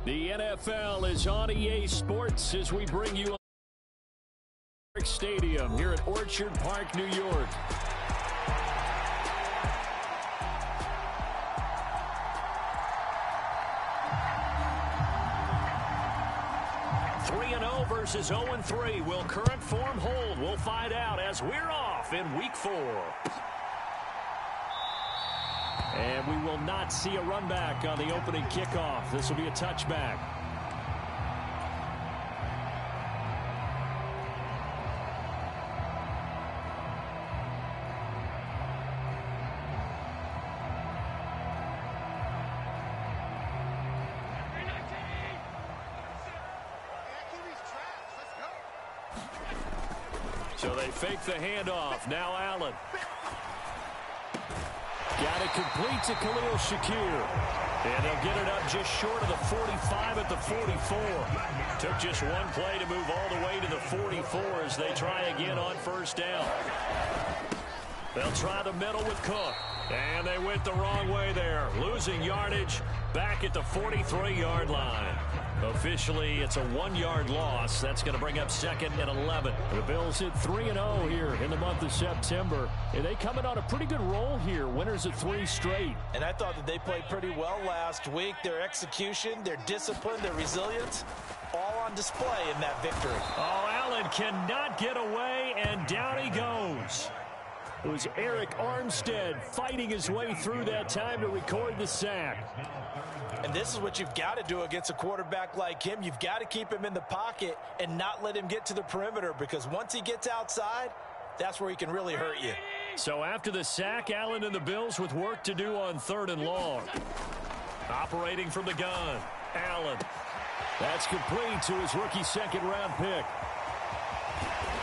The NFL is on EA Sports as we bring you Stadium here at Orchard Park, New York. Versus 0-3. Will current form hold? We'll find out as we're off in Week 4. And we will not see a run back on the opening kickoff. This will be a touchback. So they fake the handoff. Now Allen. Got it complete to Khalil Shakir. And they'll get it up just short of the 45 at the 44. Took just one play to move all the way to the 44 as they try again on first down. They'll try the middle with Cook. And they went the wrong way there. Losing yardage back at the 43-yard line. Officially, it's a 1-yard loss. That's going to bring up second and 11. The Bills hit 3-0 here in the month of September. And they coming on a pretty good roll here. Winners of 3 straight. And I thought that they played pretty well last week. Their execution, their discipline, their resilience, all on display in that victory. Oh, Allen cannot get away, and down he goes. It was Eric Armstead fighting his way through that time to record the sack. And this is what you've got to do against a quarterback like him. You've got to keep him in the pocket and not let him get to the perimeter, because once he gets outside, that's where he can really hurt you. So after the sack, Allen and the Bills with work to do on 3rd and long. Operating from the gun, Allen. That's complete to his rookie second-round pick.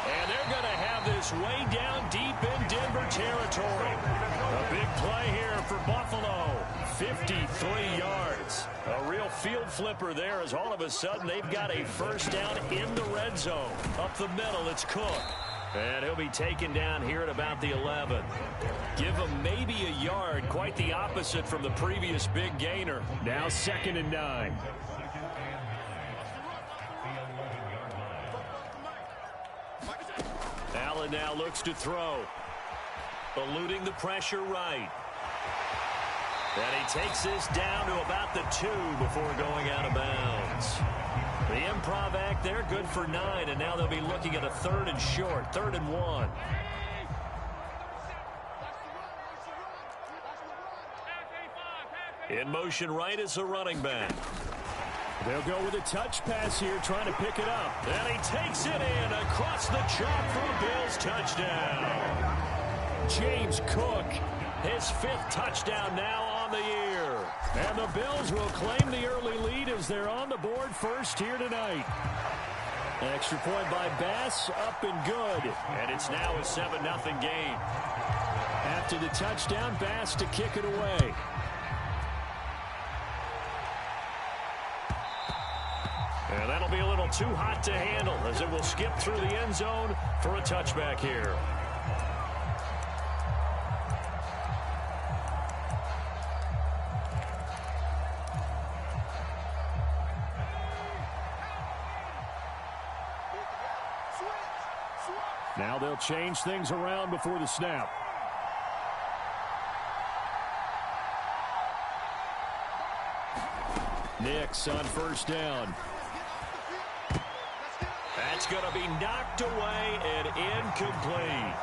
And they're going to have this way down deep in Denver territory. A big play here for Buffalo. 53 yards. A real field flipper there as all of a sudden they've got a first down in the red zone. Up the middle, it's Cook. And he'll be taken down here at about the 11. Give him maybe a yard. Quite the opposite from the previous big gainer. Now 2nd and 9. Allen now looks to throw. Eluding the pressure right. And he takes this down to about the 2 before going out of bounds. The improv act there, good for 9, and now they'll be looking at a 3rd and short, 3rd and 1. In motion right is the running back. They'll go with a touch pass here, trying to pick it up. And he takes it in across the chalk for a Bills touchdown. James Cook, his 5th touchdown now on the year. And the Bills will claim the early lead as they're on the board first here tonight. Extra point by Bass, up and good. And it's now a 7-0 game. After the touchdown, Bass to kick it away. And that'll be a little too hot to handle as it will skip through the end zone for a touchback here. Now they'll change things around before the snap. Nix on first down. That's going to be knocked away and incomplete.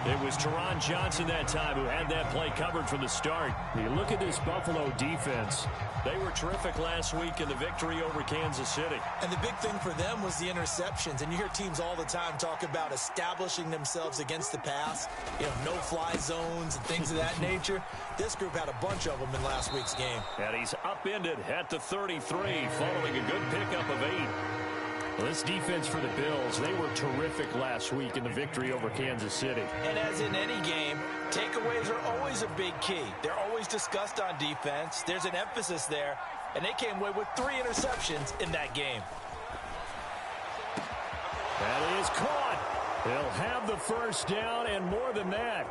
It was Teron Johnson that time who had that play covered from the start. You look at this Buffalo defense. They were terrific last week in the victory over Kansas City. And the big thing for them was the interceptions. And you hear teams all the time talk about establishing themselves against the pass. You know, no-fly zones and things of that nature. This group had a bunch of them in last week's game. And he's upended at the 33 following a good pickup of 8. Well, this defense for the Bills, they were terrific last week in the victory over Kansas City. And as in any game, takeaways are always a big key. They're always discussed on defense. There's an emphasis there, and they came away with 3 interceptions in that game. That is caught. They'll have the first down and more than that.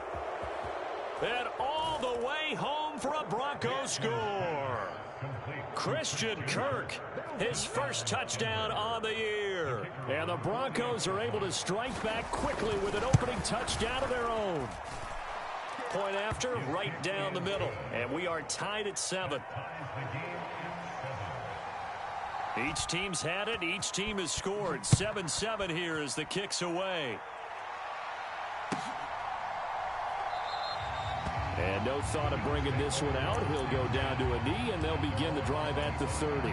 And all the way home for a Broncos score. Christian Kirk, his first touchdown on the year. And the Broncos are able to strike back quickly with an opening touchdown of their own. Point after, right down the middle. And we are tied at 7. Each team's had it. Each team has scored. 7-7 here as the kick's away. And no thought of bringing this one out. He'll go down to a knee, and they'll begin the drive at the 30.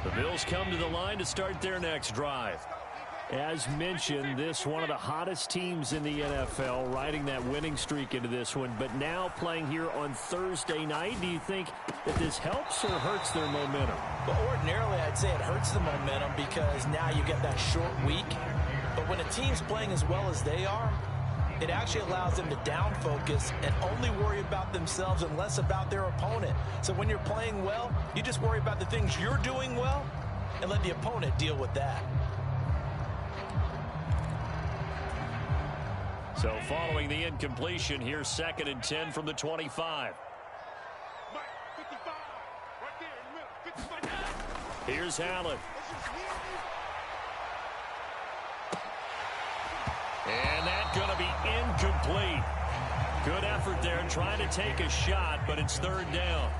The Bills come to the line to start their next drive. As mentioned, this one of the hottest teams in the NFL, riding that winning streak into this one, but now playing here on Thursday night. Do you think that this helps or hurts their momentum? Well, ordinarily, I'd say it hurts the momentum because now you get that short week. But when a team's playing as well as they are, it actually allows them to down focus and only worry about themselves and less about their opponent. So when you're playing well, you just worry about the things you're doing well and let the opponent deal with that. So following the incompletion, here's 2nd and 10 from the 25. Here's Allen. And that's going to be incomplete. Good effort there trying to take a shot, but it's 3rd down.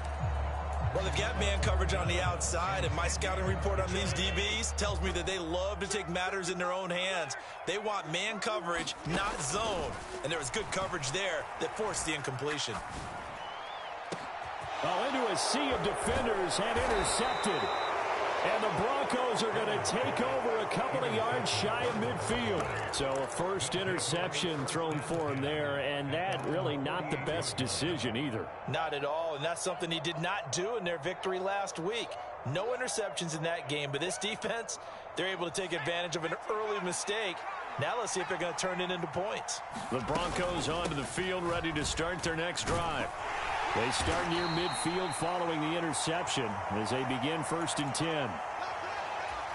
Well, they've got man coverage on the outside, and my scouting report on these DBs tells me that they love to take matters in their own hands. They want man coverage, not zone. And there was good coverage there that forced the incompletion. Well, into a sea of defenders and intercepted. And the Broncos are going to take over a couple of yards shy of midfield. So a first interception thrown for him there, and that really not the best decision either. Not at all, and that's something he did not do in their victory last week. No interceptions in that game, but this defense, they're able to take advantage of an early mistake. Now let's see if they're going to turn it into points. The Broncos onto the field, ready to start their next drive. They start near midfield following the interception as they begin 1st and 10.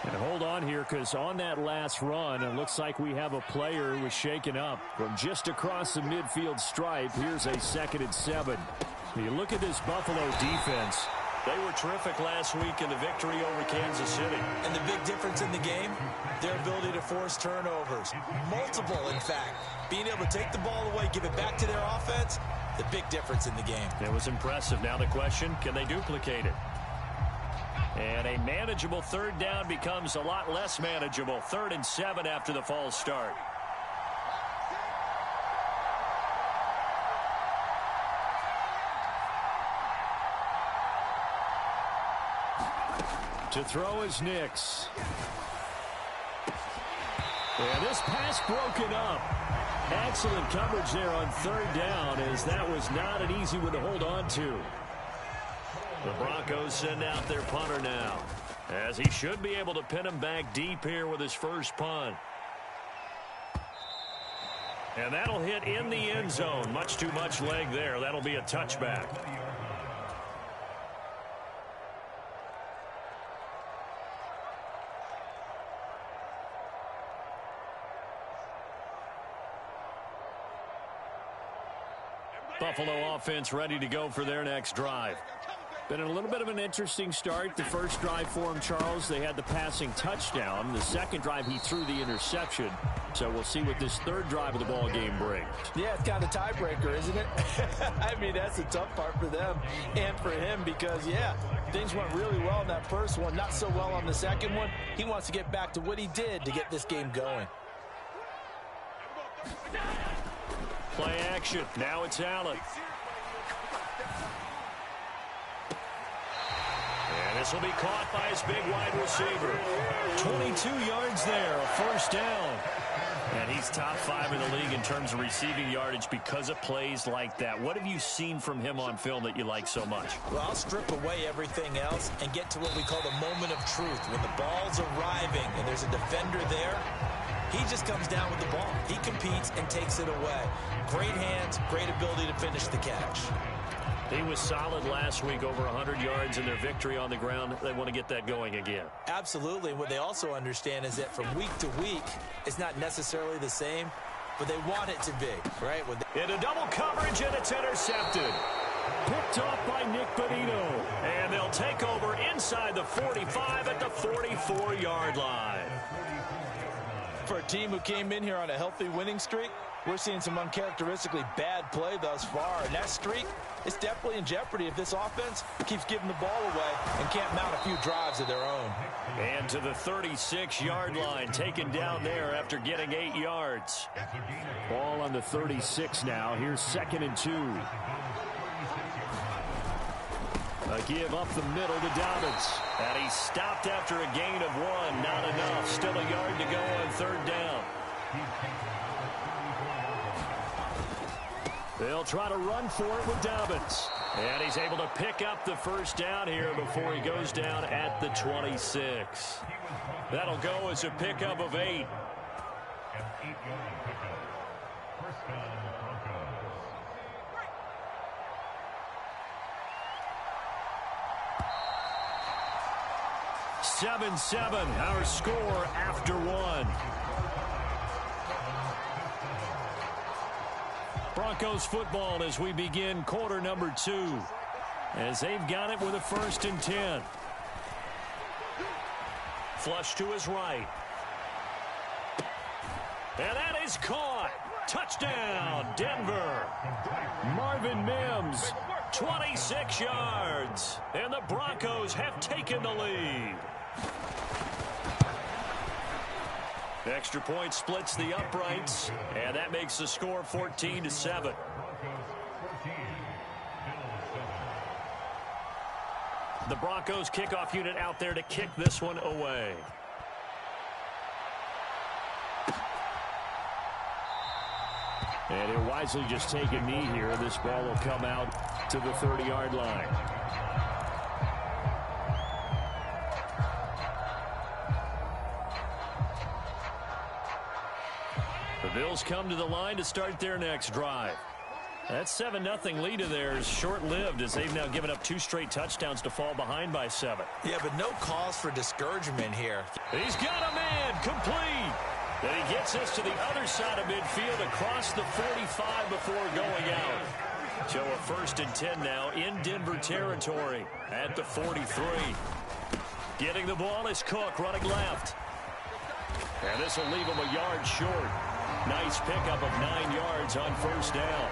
And hold on here, because on that last run, it looks like we have a player who was shaken up from just across the midfield stripe. Here's a 2nd and 7. You look at this Buffalo defense. They were terrific last week in the victory over Kansas City. And the big difference in the game, their ability to force turnovers. Multiple, in fact. Being able to take the ball away, give it back to their offense, the big difference in the game. It was impressive. Now the question, can they duplicate it? And a manageable 3rd down becomes a lot less manageable. 3rd and 7 after the false start. To throw is Nix. And this pass broken up. Excellent coverage there on 3rd down, as that was not an easy one to hold on to. The Broncos send out their punter now, as he should be able to pin him back deep here with his first punt. And that'll hit in the end zone. Much too much leg there. That'll be a touchback. Buffalo offense ready to go for their next drive. Been a little bit of an interesting start. The first drive for him, Charles, they had the passing touchdown. The second drive, he threw the interception. So we'll see what this 3rd drive of the ball game brings. Yeah, it's kind of a tiebreaker, isn't it? I mean, that's the tough part for them and for him because, yeah, things went really well in that first one, not so well on the second one. He wants to get back to what he did to get this game going. Play action. Now it's Allen. And this will be caught by his big wide receiver. 22 yards there, a first down. And he's top 5 in the league in terms of receiving yardage because of plays like that. What have you seen from him on film that you like so much? Well, I'll strip away everything else and get to what we call the moment of truth. When the ball's arriving and there's a defender there, he just comes down with the ball. He competes and takes it away. Great hands, great ability to finish the catch. He was solid last week, over 100 yards in their victory on the ground. They want to get that going again. Absolutely. What they also understand is that from week to week, it's not necessarily the same. but they want it to be, right? Into double coverage, and it's intercepted. Picked off by Nick Bonito. And they'll take over inside the 45 at the 44-yard line. For a team who came in here on a healthy winning streak, we're seeing some uncharacteristically bad play thus far. And that streak is definitely in jeopardy if this offense keeps giving the ball away and can't mount a few drives of their own. And to the 36-yard line, taken down there after getting 8 yards. Ball on the 36 now. Here's 2nd and 2. A give up the middle to Dobbins. And he stopped after a gain of 1. Not enough. Still a yard to go on 3rd down. They'll try to run for it with Dobbins. And he's able to pick up the 1st down here before he goes down at the 26. That'll go as a pickup of 8. 7-7, our score after 1. Broncos football as we begin quarter number 2. As they've got it with a 1st and 10. Flush to his right. And that is caught. Touchdown, Denver. Marvin Mims, 26 yards. And the Broncos have taken the lead. Extra point splits the uprights, and that makes the score 14-7. The Broncos kickoff unit out there to kick this one away. And he'll wisely just take a knee here. This ball will come out to the 30-yard line. The Bills come to the line to start their next drive. That 7-0 lead of theirs short-lived as they've now given up 2 straight touchdowns to fall behind by 7. Yeah, but no cause for discouragement here. He's got a man complete. Then he gets us to the other side of midfield across the 45 before going out. So a 1st and 10 now in Denver territory at the 43. Getting the ball is Cook running left. And this will leave him a yard short. Nice pickup of 9 yards on 1st down.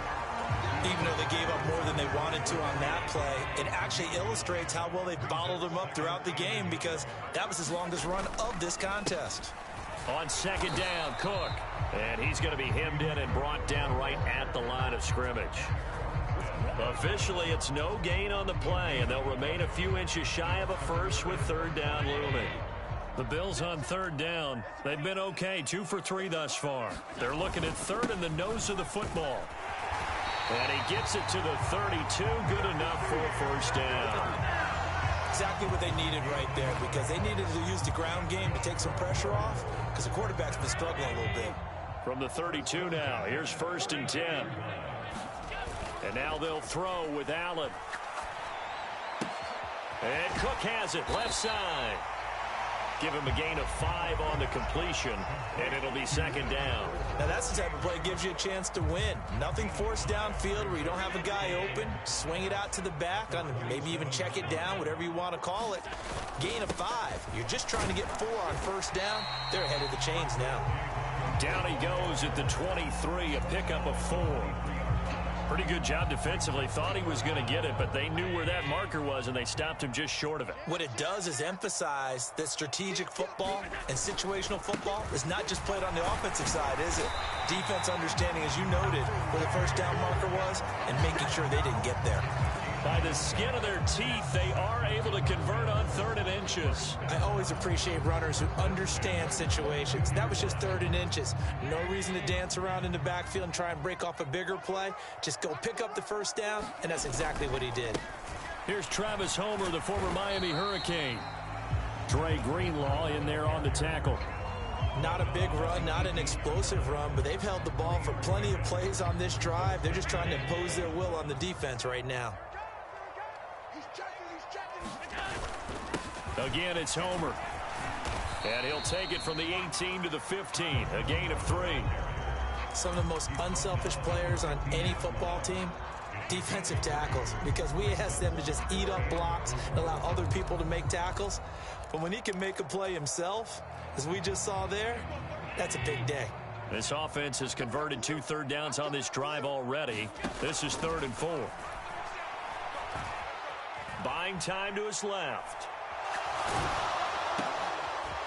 Even though they gave up more than they wanted to on that play, it actually illustrates how well they bottled him up throughout the game because that was his longest run of this contest. On 2nd down, Cook. And he's going to be hemmed in and brought down right at the line of scrimmage. Officially, it's no gain on the play, and they'll remain a few inches shy of a first with 3rd down looming. The Bills on 3rd down. They've been okay, 2 for 3 thus far. They're looking at 3rd in the nose of the football. And he gets it to the 32. Good enough for a 1st down. Exactly what they needed right there because they needed to use the ground game to take some pressure off because the quarterback's been struggling a little bit. From the 32 now, here's 1st and 10. And now they'll throw with Allen. And Cook has it, left side. Give him a gain of 5 on the completion, and it'll be 2nd down. Now that's the type of play that gives you a chance to win. Nothing forced downfield where you don't have a guy open. Swing it out to the back, on maybe even check it down, whatever you want to call it. Gain of 5. You're just trying to get 4 on 1st down. They're ahead of the chains now. Down he goes at the 23, a pickup of 4. Pretty good job defensively. Thought he was going to get it, but they knew where that marker was, and they stopped him just short of it. What it does is emphasize that strategic football and situational football is not just played on the offensive side, is it? Defense understanding, as you noted, where the 1st down marker was and making sure they didn't get there. By the skin of their teeth, they are able to convert on 3rd and inches. I always appreciate runners who understand situations. That was just 3rd and inches. No reason to dance around in the backfield and try and break off a bigger play. Just go pick up the 1st down, and that's exactly what he did. Here's Travis Homer, the former Miami Hurricane. Dre Greenlaw in there on the tackle. Not a big run, not an explosive run, but they've held the ball for plenty of plays on this drive. They're just trying to impose their will on the defense right now. Again, it's Homer. And he'll take it from the 18 to the 15. A gain of 3. some of the most unselfish players on any football team? Defensive tackles, because we ask them to just eat up blocks and allow other people to make tackles. But when he can make a play himself, as we just saw there, that's a big day. This offense has converted 2 third downs on this drive already. This is 3rd and 4. Buying time to his left.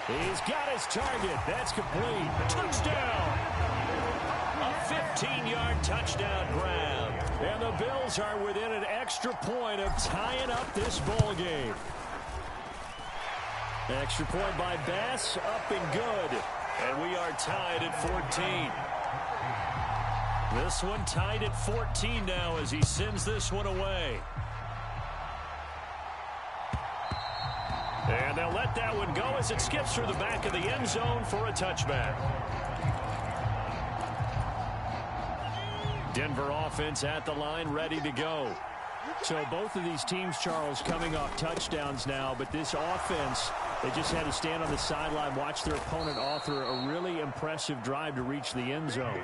He's got his target. That's complete. Touchdown. A 15-yard touchdown grab. And the Bills are within an extra point of tying up this ball game. Extra point by Bass, up and good. And we are tied at 14. This one tied at 14 now as he sends this one away. And they'll let that one go as it skips through the back of the end zone for a touchback. Denver offense at the line, ready to go. So both of these teams, Charles, coming off touchdowns now, but this offense, they just had to stand on the sideline, watch their opponent author a really impressive drive to reach the end zone.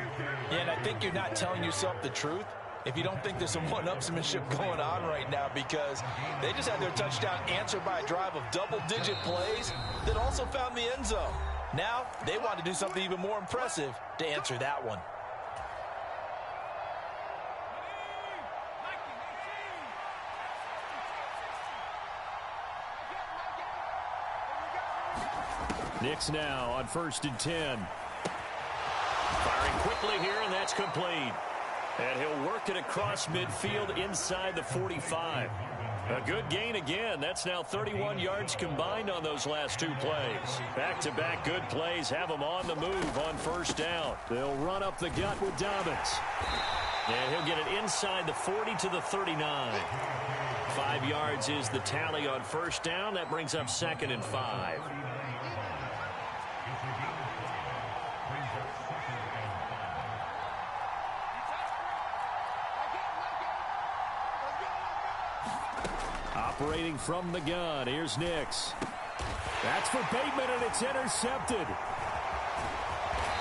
Yeah, and I think you're not telling yourself the truth if you don't think there's some one-upsmanship going on right now, because they just had their touchdown answered by a drive of double-digit plays that also found the end zone. Now, they want to do something even more impressive to answer that one. Nix now on 1st and 10. Firing quickly here, and that's complete. And he'll work it across midfield inside the 45. A good gain again. That's now 31 yards combined on those last 2 plays. Back-to-back good plays have them on the move on 1st down. They'll run up the gut with Dobbins. And he'll get it inside the 40 to the 39. 5 yards is the tally on 1st down. That brings up 2nd and 5. Operating from the gun, here's Nix. That's for Bateman, and it's intercepted.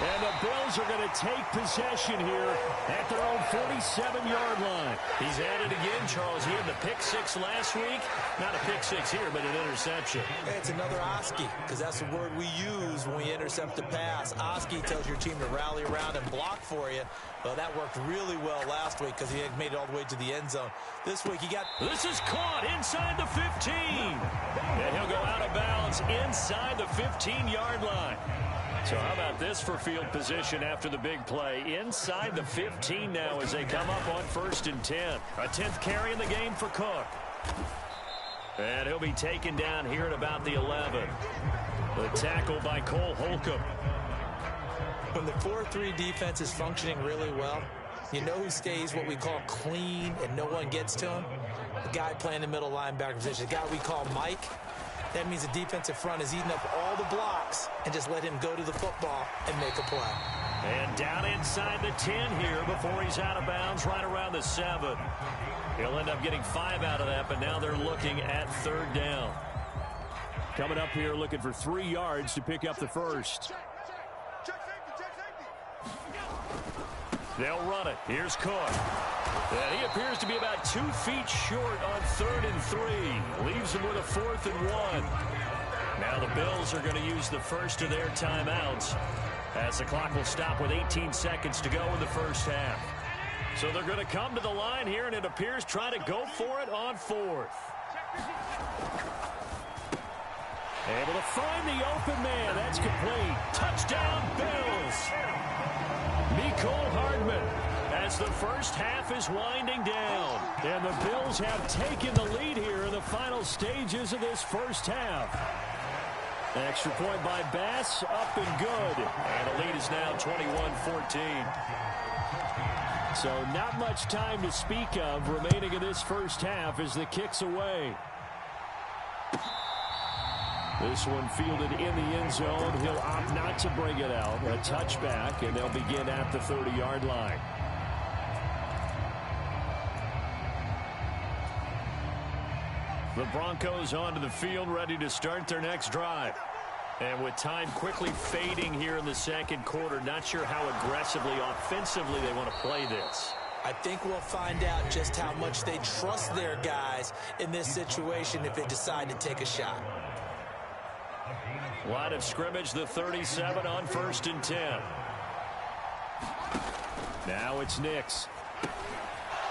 And the Bills are going to take possession here at their own 47-yard line. He's at it again, Charles. He had the pick 6 last week. Not a pick 6 here, but an interception. It's another Oski, because that's the word we use when we intercept the pass. Oski tells your team to rally around and block for you. Well, that worked really well last week because he had made it all the way to the end zone. This week he got... This is caught inside the 15. And he'll go out of bounds inside the 15-yard line. So how about this for field position after the big play? Inside the 15 now as they come up on 1st and 10. A 10th carry in the game for Cook. And he'll be taken down here at about the 11. The tackle by Cole Holcomb. When the 4-3 defense is functioning really well, you know who stays what we call clean and no one gets to him? The guy playing the middle linebacker position, the guy we call Mike. That means the defensive front is eating up all the blocks and just let him go to the football and make a play. And down inside the 10 here before he's out of bounds, right around the 7. He'll end up getting 5 out of that, but now they're looking at 3rd down. Coming up here looking for 3 yards to pick up the first. They'll run it. Here's Cook. And he appears to be about 2 feet short on 3rd and 3. Leaves him with a 4th and 1. Now the Bills are going to use the first of their timeouts as the clock will stop with 18 seconds to go in the first half. So they're going to come to the line here, and it appears try to go for it on 4th. Able to find the open man. That's complete. Touchdown, Bills. Mecole Hardman as the first half is winding down. And the Bills have taken the lead here in the final stages of this first half. An extra point by Bass, up and good. And the lead is now 21-14. So not much time to speak of remaining in this first half as the kick's away. This one fielded in the end zone. He'll opt not to bring it out. A touchback, and they'll begin at the 30-yard line. The Broncos onto the field, ready to start their next drive. And with time quickly fading here in the second quarter, not sure how aggressively, offensively they want to play this. I think we'll find out just how much they trust their guys in this situation if they decide to take a shot. Line of scrimmage, the 37 on 1st and 10. Now it's Nix.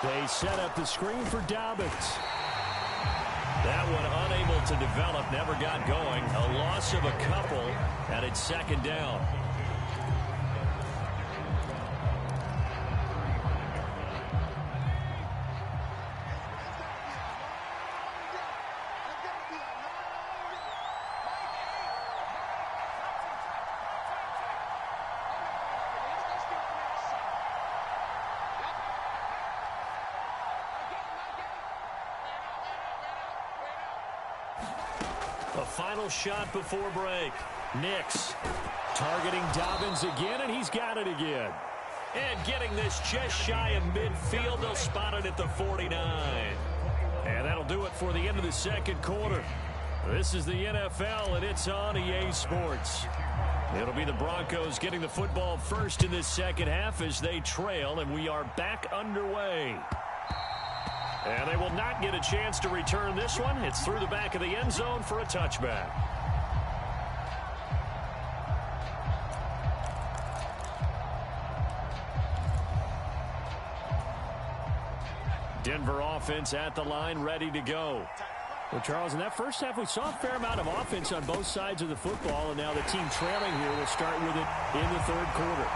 They set up the screen for Dobbins. That one unable to develop, never got going. A loss of a couple, and it's 2nd down. A final shot before break. Nix targeting Dobbins again, and he's got it again. And getting this just shy of midfield. They'll spot it at the 49. And that'll do it for the end of the second quarter. This is the NFL, and it's on EA Sports. It'll be the Broncos getting the football first in this second half as they trail, and we are back underway. And they will not get a chance to return this one. It's through the back of the end zone for a touchback. Denver offense at the line, ready to go. Well, Charles, in that first half, we saw a fair amount of offense on both sides of the football, and now the team trailing here will start with it in the third quarter.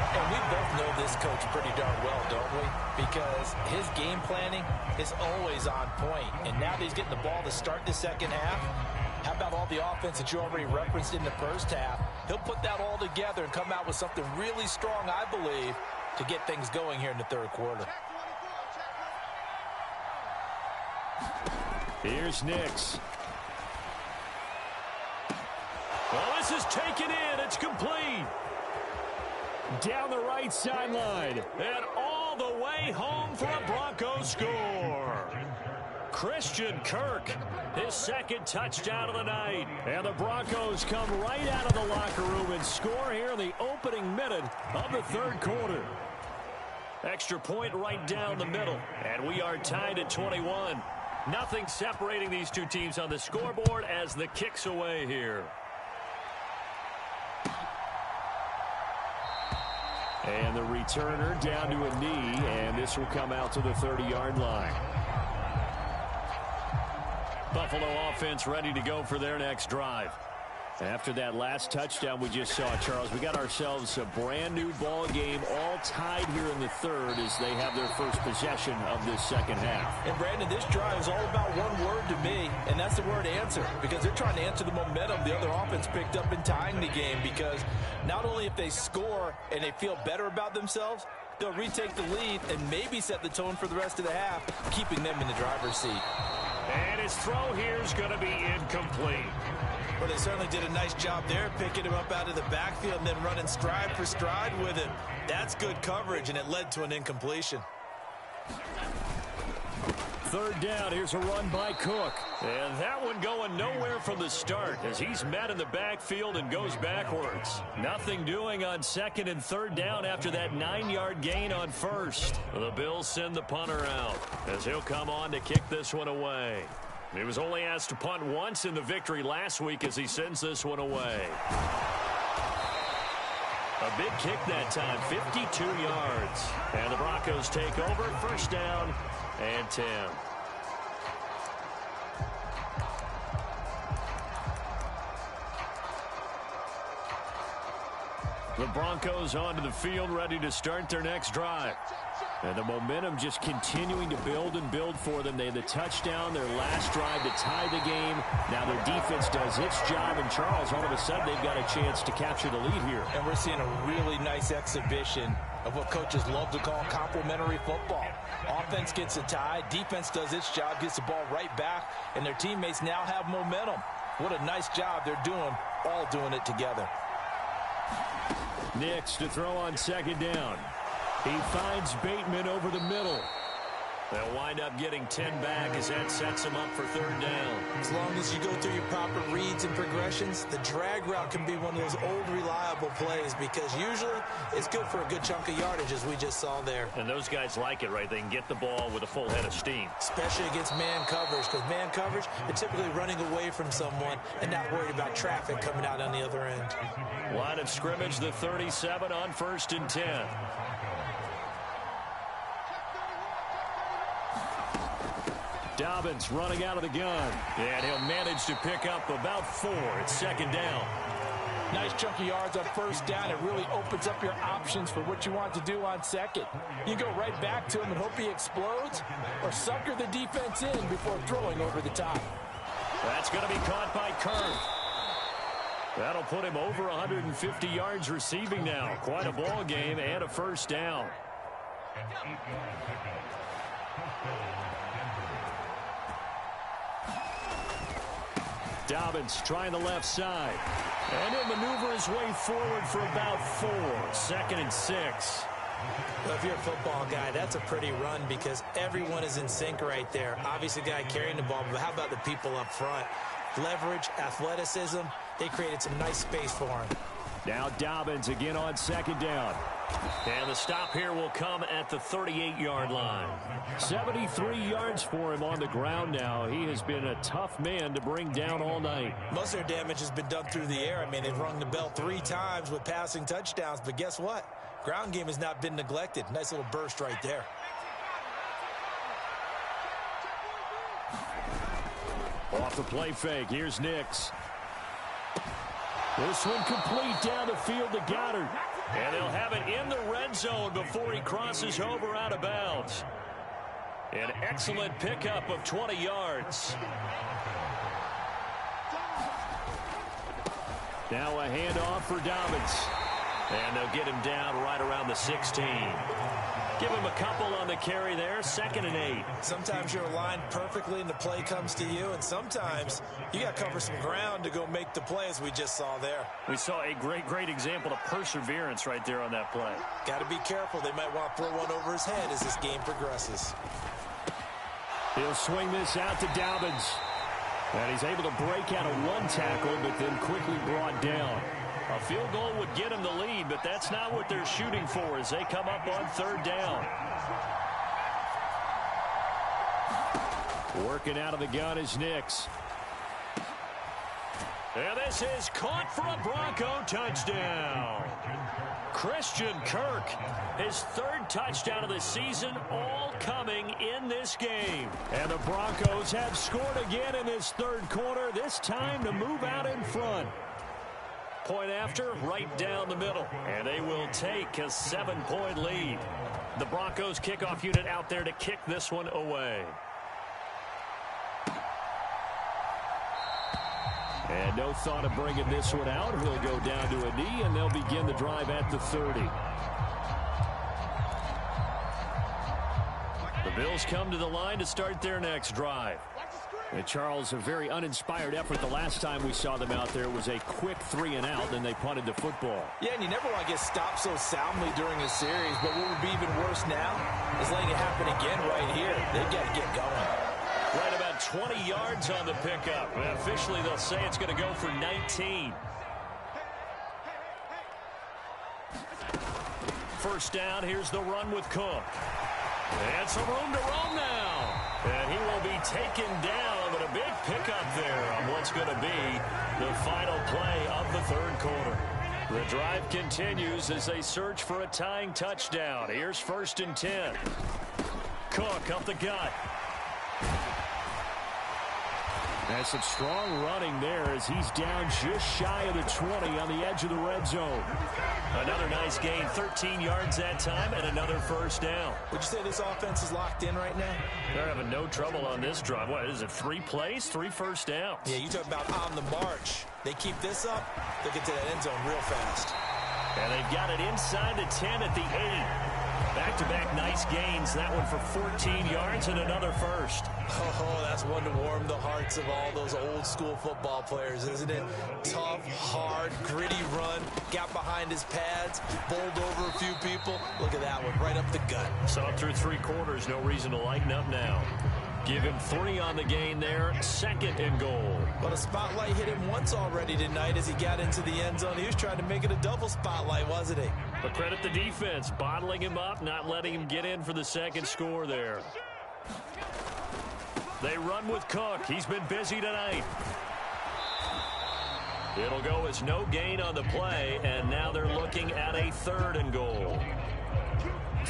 And we both know this coach pretty darn well, don't we? Because his game planning is always on point. And now that he's getting the ball to start the second half, how about all the offense that you already referenced in the first half? He'll put that all together and come out with something really strong, I believe, to get things going here in the third quarter. Here's Nix. Well, this is taken in. It's complete. Down the right sideline. And all the way home for a Broncos score. Christian Kirk, his second touchdown of the night. And the Broncos come right out of the locker room and score here in the opening minute of the third quarter. Extra point right down the middle. And we are tied at 21. Nothing separating these two teams on the scoreboard as the kick's away here. And the returner down to a knee, and this will come out to the 30-yard line. Buffalo offense ready to go for their next drive. After that last touchdown we just saw, Charles, we got ourselves a brand new ball game, all tied here in the third as they have their first possession of this second half. And Brandon, this drive is all about one word to me, and that's the word answer, because they're trying to answer the momentum the other offense picked up in tying the game, because not only if they score and they feel better about themselves, they'll retake the lead and maybe set the tone for the rest of the half, keeping them in the driver's seat. And his throw here is going to be incomplete. Well, they certainly did a nice job there, picking him up out of the backfield and then running stride for stride with him. That's good coverage, and it led to an incompletion. Third down, here's a run by Cook. And that one going nowhere from the start as he's met in the backfield and goes backwards. Nothing doing on second and third down after that 9-yard gain on first. The Bills send the punter out as he'll come on to kick this one away. He was only asked to punt once in the victory last week as he sends this one away. A big kick that time, 52 yards. And the Broncos take over, first down and 10. The Broncos onto the field, ready to start their next drive. And the momentum just continuing to build and build for them. They had the touchdown, their last drive to tie the game. Now their defense does its job, and Charles, all of a sudden, they've got a chance to capture the lead here. And we're seeing a really nice exhibition of what coaches love to call complementary football. Offense gets a tie, defense does its job, gets the ball right back, and their teammates now have momentum. What a nice job they're doing, all doing it together. Nix to throw on second down. He finds Bateman over the middle. They'll wind up getting 10 back as that sets them up for third down. As long as you go through your proper reads and progressions, the drag route can be one of those old reliable plays because usually it's good for a good chunk of yardage as we just saw there. And those guys like it, right? They can get the ball with a full head of steam. Especially against man coverage because man coverage, they're typically running away from someone and not worried about traffic coming out on the other end. Line of scrimmage, the 37 on 1st and 10. Dobbins running out of the gun. And he'll manage to pick up about 4. It's second down. Nice chunk of yards on first down. It really opens up your options for what you want to do on second. You go right back to him and hope he explodes or sucker the defense in before throwing over the top. That's going to be caught by Kirk. That'll put him over 150 yards receiving now. Quite a ball game and a first down. Dobbins trying the left side. And he'll maneuver his way forward for about 4. 2nd and 6. Well, if you're a football guy, that's a pretty run because everyone is in sync right there. Obviously, the guy carrying the ball, but how about the people up front? Leverage, athleticism, they created some nice space for him. Now Dobbins again on second down. And the stop here will come at the 38-yard line. 73 yards for him on the ground now. He has been a tough man to bring down all night. Most of their damage has been done through the air. I mean, they've rung the bell 3 times with passing touchdowns, but guess what? Ground game has not been neglected. Nice little burst right there. Off the play fake, here's Nix. This one complete down the field to Goddard. And they'll have it in the red zone before he crosses over out of bounds. An excellent pickup of 20 yards. Now a handoff for Dobbins. And they'll get him down right around the 16. Give him a couple on the carry there. 2nd and 8. Sometimes you're aligned perfectly and the play comes to you, and sometimes you got to cover some ground to go make the play, as we just saw there. We saw a great example of perseverance right there on that play. Got to be careful. They might want to throw one over his head as this game progresses. He'll swing this out to Dobbins. And he's able to break out of one tackle, but then quickly brought down. A field goal would get him the lead, but that's not what they're shooting for as they come up on 3rd down. Working out of the gun is Nix. And this is caught for a Bronco touchdown. Christian Kirk, his 3rd touchdown of the season, all coming in this game. And the Broncos have scored again in this 3rd quarter, this time to move out in front. Point after, right down the middle. And they will take a 7-point lead. The Broncos kickoff unit out there to kick this one away. And no thought of bringing this one out. He'll go down to a knee, and they'll begin the drive at the 30. The Bills come to the line to start their next drive. And Charles, a very uninspired effort the last time we saw them out there. It was a quick 3 and out, and they punted the football. Yeah, and you never want to get stopped so soundly during a series, but what would be even worse now is letting it happen again right here. They've got to get going. Right about 20 yards on the pickup. And officially, they'll say it's going to go for 19. First down, here's the run with Cook. And some room to roam now. And he will be taken down, but a big pickup there on what's going to be the final play of the 3rd quarter. The drive continues as they search for a tying touchdown. Here's 1st and 10. Cook up the gut. That's some strong running there as he's down just shy of the 20 on the edge of the red zone. Another nice gain, 13 yards that time, and another first down. Would you say this offense is locked in right now? They're having no trouble on this drive. What is it, 3 plays, 3 first downs? Yeah, you talk about on the march. They keep this up, they'll get to that end zone real fast. And they've got it inside the 10 at the 8. Back-to-back nice gains. That one for 14 yards and another first. Oh, that's one to warm the hearts of all those old-school football players, isn't it? Tough, hard, gritty run. Got behind his pads, bowled over a few people. Look at that one, right up the gut. Saw through 3 quarters. No reason to lighten up now. Give him 3 on the gain there. 2nd and goal. But a spotlight hit him once already tonight as he got into the end zone. He was trying to make it a double spotlight, wasn't he? But credit the defense, bottling him up, not letting him get in for the 2nd score there. They run with Cook. He's been busy tonight. It'll go as no gain on the play, and now they're looking at a 3rd and goal.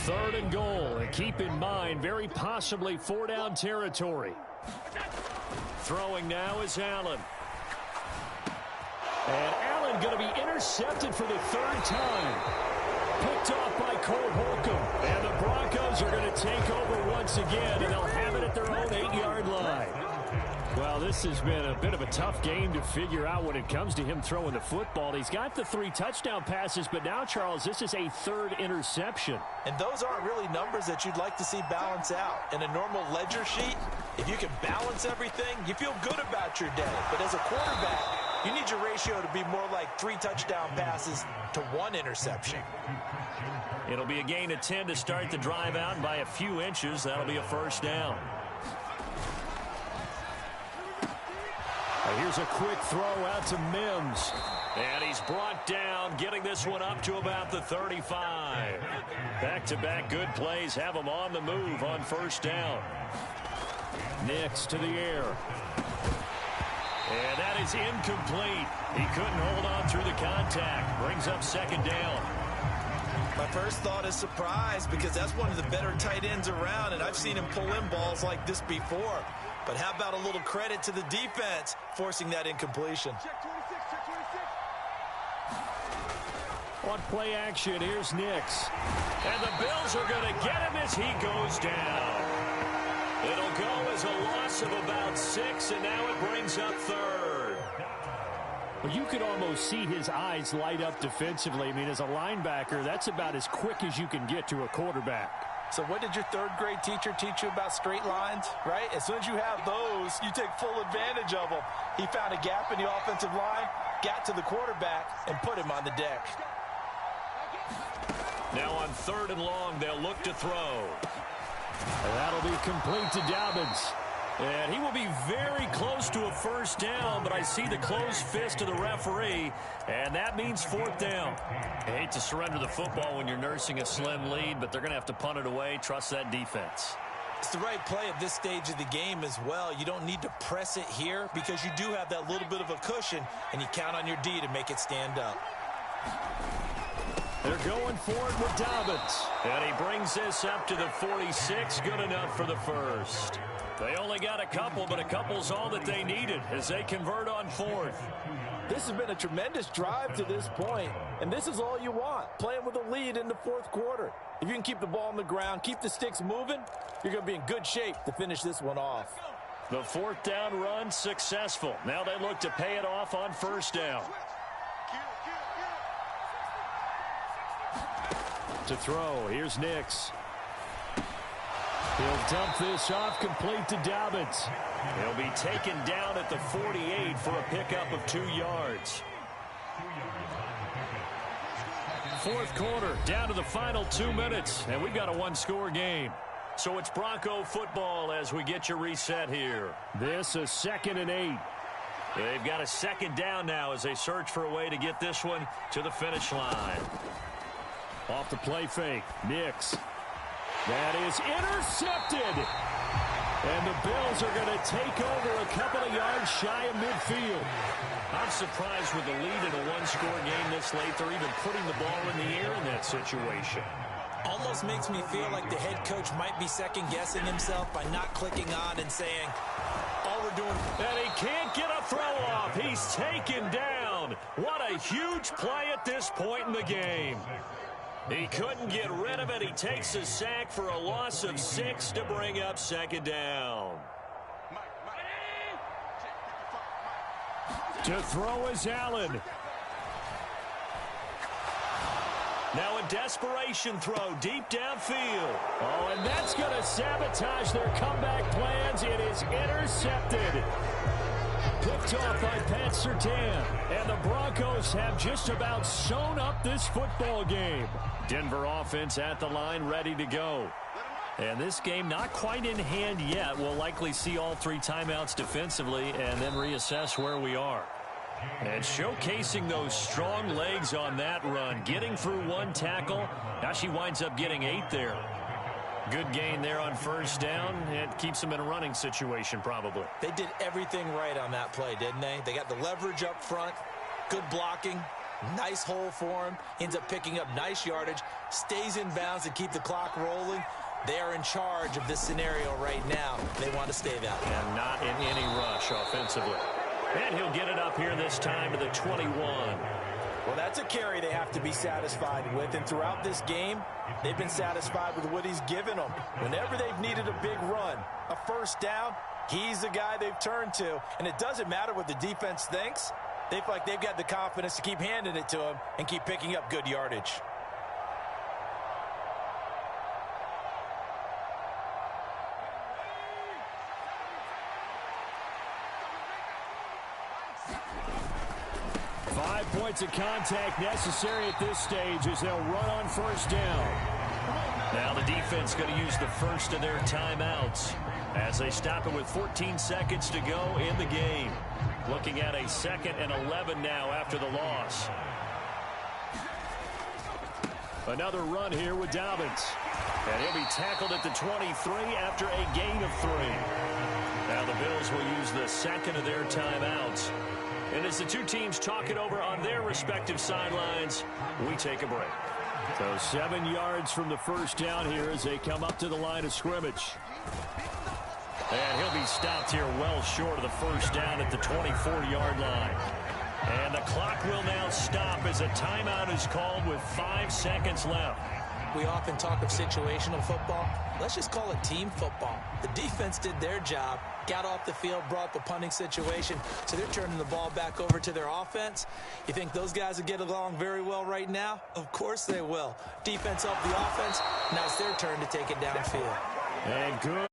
3rd and goal, and keep in mind, very possibly 4-down territory. Throwing now is Allen. And Allen going to be intercepted for the 3rd time. Picked off by Cole Holcomb. And the Broncos are going to take over once again, and they'll have it at their own 8-yard line. Well, this has been a bit of a tough game to figure out when it comes to him throwing the football. He's got the 3 touchdown passes, but now, Charles, this is a 3rd interception. And those aren't really numbers that you'd like to see balance out. In a normal ledger sheet, if you can balance everything, you feel good about your day. But as a quarterback, you need your ratio to be more like 3 touchdown passes to 1 interception. It'll be a gain of 10 to start the drive out, and by a few inches, that'll be a 1st down. Here's a quick throw out to Mims. And he's brought down, getting this one up to about the 35. Back-to-back good plays have him on the move on 1st down. Nix to the air. And that is incomplete. He couldn't hold on through the contact. Brings up 2nd down. My first thought is surprise, because that's one of the better tight ends around, and I've seen him pull in balls like this before. But how about a little credit to the defense forcing that incompletion? On play action, here's Nix. And the Bills are going to get him as he goes down. It'll go as a loss of about 6, and now it brings up 3rd. But you could almost see his eyes light up defensively. I mean, as a linebacker, that's about as quick as you can get to a quarterback. So what did your 3rd grade teacher teach you about straight lines, right? As soon as you have those, you take full advantage of them. He found a gap in the offensive line, got to the quarterback, and put him on the deck. Now on 3rd and long, they'll look to throw. And that'll be complete to Dobbins. And he will be very close to a 1st down, but I see the closed fist of the referee, and that means 4th down. I hate to surrender the football when you're nursing a slim lead, but they're going to have to punt it away. Trust that defense. It's the right play at this stage of the game as well. You don't need to press it here because you do have that little bit of a cushion, and you count on your D to make it stand up. They're going forward with Dobbins. And he brings this up to the 46. Good enough for the 1st. They only got a couple, but a couple's all that they needed as they convert on 4th. This has been a tremendous drive to this point, and this is all you want, playing with a lead in the 4th quarter. If you can keep the ball on the ground, keep the sticks moving, you're going to be in good shape to finish this one off. The 4th down run successful. Now they look to pay it off on 1st down. To throw, here's Nix. He'll dump this off, complete to Dobbins. He'll be taken down at the 48 for a pickup of 2 yards. 4th quarter, down to the final 2 minutes, and we've got a 1-score game. So it's Bronco football as we get your reset here. This a 2nd and 8. They've got a 2nd down now as they search for a way to get this one to the finish line. Off the play fake, Nix. That is intercepted. And the Bills are going to take over a couple of yards shy of midfield. I'm surprised with the lead in a 1-score game this late. They're even putting the ball in the air in that situation. Almost makes me feel like the head coach might be second-guessing himself by not clicking on and saying, all we're doing. And he can't get a throw off. He's taken down. What a huge play at this point in the game. He couldn't get rid of it. He takes a sack for a loss of 6 to bring up 2nd down. To throw is Allen. Now a desperation throw deep downfield. Oh, and that's going to sabotage their comeback plans. It is intercepted. Picked off by Pat Surtain. And the Broncos have just about sewn up this football game. Denver offense at the line, ready to go. And this game not quite in hand yet. We'll likely see all 3 timeouts defensively and then reassess where we are. And showcasing those strong legs on that run. Getting through 1 tackle. Now she winds up getting 8 there. Good gain there on first down. It keeps them in a running situation probably. They did everything right on that play, didn't they? They got the leverage up front. Good blocking. Nice hole for him. Ends up picking up nice yardage. Stays in bounds to keep the clock rolling. They are in charge of this scenario right now. They want to stay that way. And not in any rush offensively. And he'll get it up here this time to the 21. Well, that's a carry they have to be satisfied with. And throughout this game, they've been satisfied with what he's given them. Whenever they've needed a big run, a first down, he's the guy they've turned to. And it doesn't matter what the defense thinks. They feel like they've got the confidence to keep handing it to him and keep picking up good yardage. Points of contact necessary at this stage as they'll run on first down. Now the defense going to use the first of their timeouts as they stop it with 14 seconds to go in the game. Looking at a 2nd and 11 now after the loss. Another run here with Dobbins. And he'll be tackled at the 23 after a gain of 3. Now the Bills will use the 2nd of their timeouts. And as the 2 teams talk it over on their respective sidelines, we take a break. So 7 yards from the first down here as they come up to the line of scrimmage. And he'll be stopped here well short of the first down at the 24-yard line. And the clock will now stop as a timeout is called with 5 seconds left. We often talk of situational football. Let's just call it team football. The defense did their job, got off the field, brought the punting situation, so they're turning the ball back over to their offense. You think those guys will get along very well right now? Of course they will. Defense helped the offense. Now it's their turn to take it downfield. And good